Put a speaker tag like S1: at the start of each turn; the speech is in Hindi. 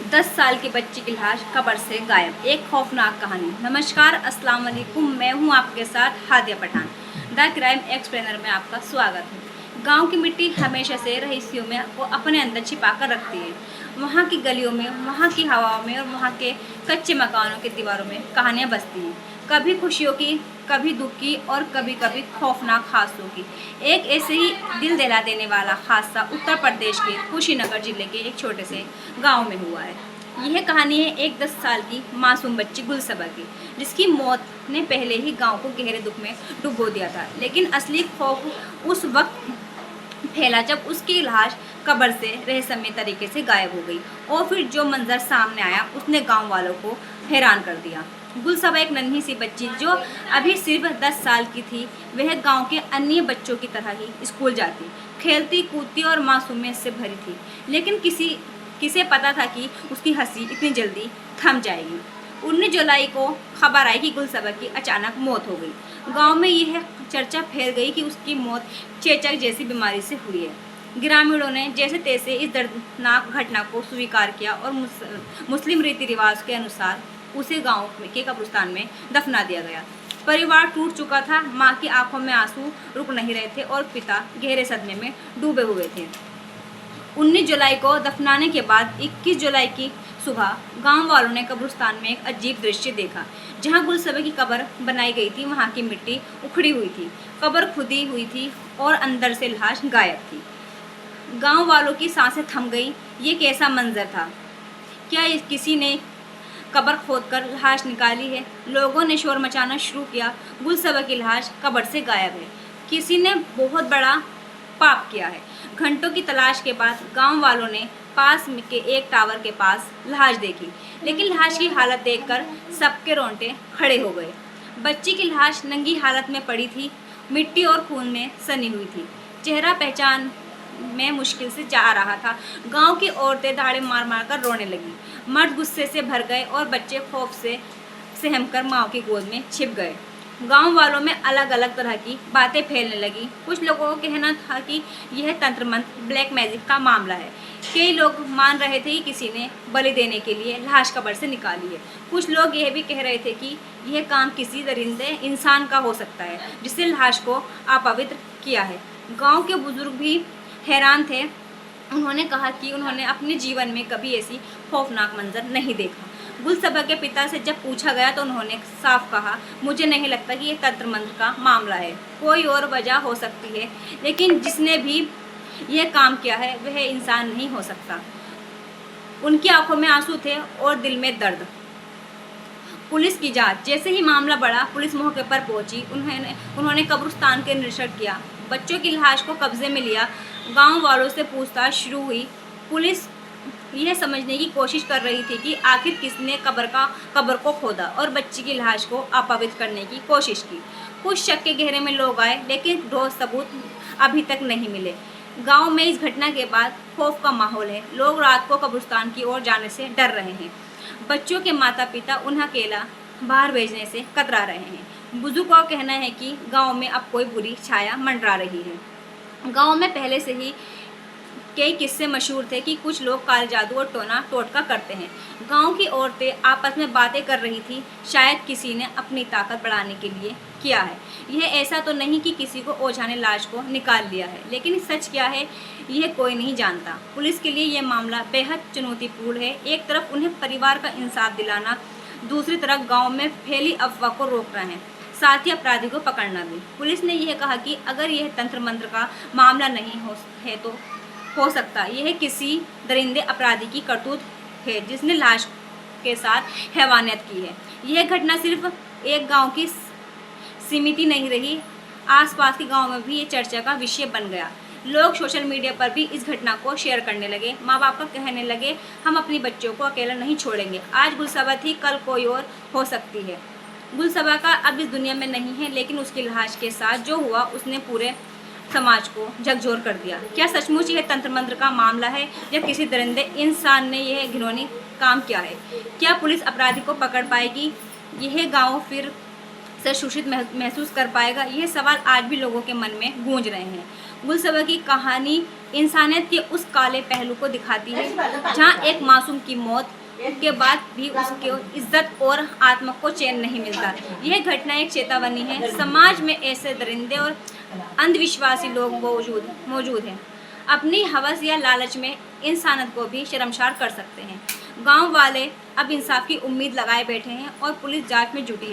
S1: 10 साल की बच्ची की लाश कब्र से गायब, एक खौफनाक कहानी। नमस्कार, अस्सलाम वालेकुम। मैं हूं आपके साथ Hadia Pathan. The crime explainer में आपका स्वागत है। गांव की मिट्टी हमेशा से रईसियों में वो अपने अंदर छिपा कर रखती है। वहां की गलियों में, वहां की हवाओं में और वहां के कच्चे मकानों की दीवारों में कहानियां बसती हैं। कभी खुशियों की, कभी दुख की और कभी कभी खौफनाक हादसों की। एक ऐसे ही दिल दहला देने वाला हादसा उत्तर प्रदेश के कुशीनगर जिले के एक छोटे से गांव में हुआ है। यह कहानी है एक 10 साल की मासूम बच्ची गुलसबा की, जिसकी मौत ने पहले ही गांव को गहरे दुख में डुबो दिया था। लेकिन असली खौफ उस वक्त फैला जब उसकी लाश कब्र से रहस्यमय तरीके से गायब हो गई और फिर जो मंजर सामने आया उसने गांव वालों को हैरान कर दिया। गुलसबा एक नन्ही सी बच्ची जो अभी सिर्फ 10 साल की थी। वह गांव के अन्य बच्चों की तरह ही स्कूल जाती, खेलती कूदती और मासूमियत से भरी थी। लेकिन किसे पता था कि उसकी हंसी इतनी जल्दी थम जाएगी। 19 जुलाई को खबर आई कि गुलसबा की अचानक मौत हो गई। गांव में यह चर्चा फैल गई कि उसकी मौत चेचक जैसी बीमारी से हुई है। ग्रामीणों ने जैसे तैसे इस दर्दनाक घटना को स्वीकार किया और मुस्लिम रीति रिवाज के अनुसार उसे गांव के कब्रिस्तान में दफना दिया गया। परिवार टूट चुका था। माँ की आंखों में आंसू रुक नहीं रहे थे और पिता गहरे सदमे में डूबे हुए थे। 19 जुलाई को दफनाने के बाद 21 जुलाई की सुबह गांव वालों ने कब्रिस्तान में एक अजीब दृश्य देखा। जहां गुलसबा की कब्र बनाई गई थी, वहां की मिट्टी उखड़ी हुई थी, कब्र खुदी हुई थी और अंदर से लाश गायब थी। गांव वालों की सांसें थम गई। ये कैसा मंजर था? क्या किसी ने कब्र खोदकर लाश निकाली है? लोगों ने शोर मचाना शुरू किया। गुलसबा की लाश कब्र से गायब है। किसी ने बहुत बड़ा पाप किया है। घंटों की तलाश के बाद गांव वालों ने पास के एक टावर के पास लाश देखी, लेकिन लाश की हालत देखकर सबके रोंगटे खड़े हो गए। बच्ची की लाश नंगी हालत में पड़ी थी, मिट्टी और खून में सनी हुई थी। चेहरा पहचान में मुश्किल से जा रहा था। गांव की औरतें दाढ़े मार मार कर रोने लगी। मर्द गुस्से से भर गए और बच्चे खौफ से सहमकर माँ की गोद में छिप गए। गांव वालों में अलग अलग तरह की बातें फैलने लगी। कुछ लोगों का कहना था कि यह तंत्र मंत्र, ब्लैक मैजिक का मामला है। कई लोग मान रहे थे कि किसी ने बलि देने के लिए लाश कब्र से निकाली है। कुछ लोग यह भी कह रहे थे कि यह काम किसी दरिंदे इंसान का हो सकता है जिसने लाश को अपवित्र किया है। गांव के बुजुर्ग भी हैरान थे। उन्होंने कहा कि उन्होंने अपने जीवन में कभी ऐसी खौफनाक मंजर नहीं देखा। गुलसबा के पिता से जब पूछा गया तो उन्होंने साफ कहा, मुझे नहीं लगता कि ये तंत्र मंत्र का मामला है, कोई और वजह हो सकती है, लेकिन जिसने भी यह काम किया है वह इंसान नहीं हो सकता। उनकी आंखों में आंसू थे और दिल में दर्द। पुलिस की जांच। जैसे ही मामला बढ़ा, पुलिस मौके पर पहुंची। उन्होंने कब्रिस्तान के निरीक्षण किया, बच्चों की लाश को कब्जे में लिया। गांव वालों से पूछताछ शुरू हुई। पुलिस यह समझने की कोशिश कर रही थी कि आखिर किसने कब्र को खोदा और बच्ची की लाश को अपवित्र करने की कोशिश की। कुछ शक के घेरे में लोग आए, लेकिन ठोस सबूत अभी तक नहीं मिले। गांव में इस घटना के बाद खौफ का माहौल है। लोग रात को कब्रिस्तान की ओर जाने से डर रहे हैं। बच्चों के माता पिता उन्हें अकेला बाहर भेजने से कतरा रहे हैं। बुजुर्गों का कहना है कि गांव में अब कोई बुरी छाया मंडरा रही है। गांव में पहले से ही कई किस्से मशहूर थे कि कुछ लोग काले जादू और टोना टोटका करते हैं। गांव की औरतें आपस में बातें कर रही थी, शायद किसी ने अपनी ताकत बढ़ाने के लिए किया है। यह ऐसा तो नहीं कि किसी को ओझा ने लाश को निकाल लिया है, लेकिन सच क्या है यह कोई नहीं जानता। पुलिस के लिए यह मामला बेहद चुनौतीपूर्ण है। एक तरफ उन्हें परिवार का इंसाफ दिलाना, दूसरी तरफ गाँव में फैली अफवाह को रोकना है, साथ ही अपराधी को पकड़ना भी। पुलिस ने यह कहा कि अगर यह तंत्र मंत्र का मामला नहीं है तो हो सकता यह किसी दरिंदे अपराधी की करतूत है जिसने लाश के साथ हैवानियत की है। यह घटना सिर्फ एक गांव की सीमित नहीं रही, आसपास के गांव में भी ये चर्चा का विषय बन गया। लोग सोशल मीडिया पर भी इस घटना को शेयर करने लगे। माँ बाप का कहने लगे, हम अपनी बच्चों को अकेला नहीं छोड़ेंगे। आज गुलसबा थी, कल कोई और हो सकती है। गुलसबा का अब इस दुनिया में नहीं है, लेकिन उसकी लाश के साथ जो हुआ उसने पूरे समाज को झकझोर कर दिया। क्या सचमुच यह तंत्र मंत्र का मामला है या किसी दरिंदे इंसान ने यह घिनौनी काम किया है? क्या पुलिस अपराधी को पकड़ पाएगी? यह गांव फिर से सुरक्षित महसूस कर पाएगा? यह सवाल आज भी लोगों के मन में गूंज रहे हैं। गुलसबा की कहानी इंसानियत के उस काले पहलू को दिखाती है जहां एक मासूम की मौत के बाद भी उसको इज्जत और आत्मा को चैन नहीं मिलता। यह घटना एक चेतावनी है। समाज में ऐसे दरिंदे और अंधविश्वासी लोग मौजूद हैं। अपनी हवस या लालच में इंसानियत को भी शर्मसार कर सकते हैं। गांव वाले अब इंसाफ की उम्मीद लगाए बैठे हैं और पुलिस जांच में जुटी है।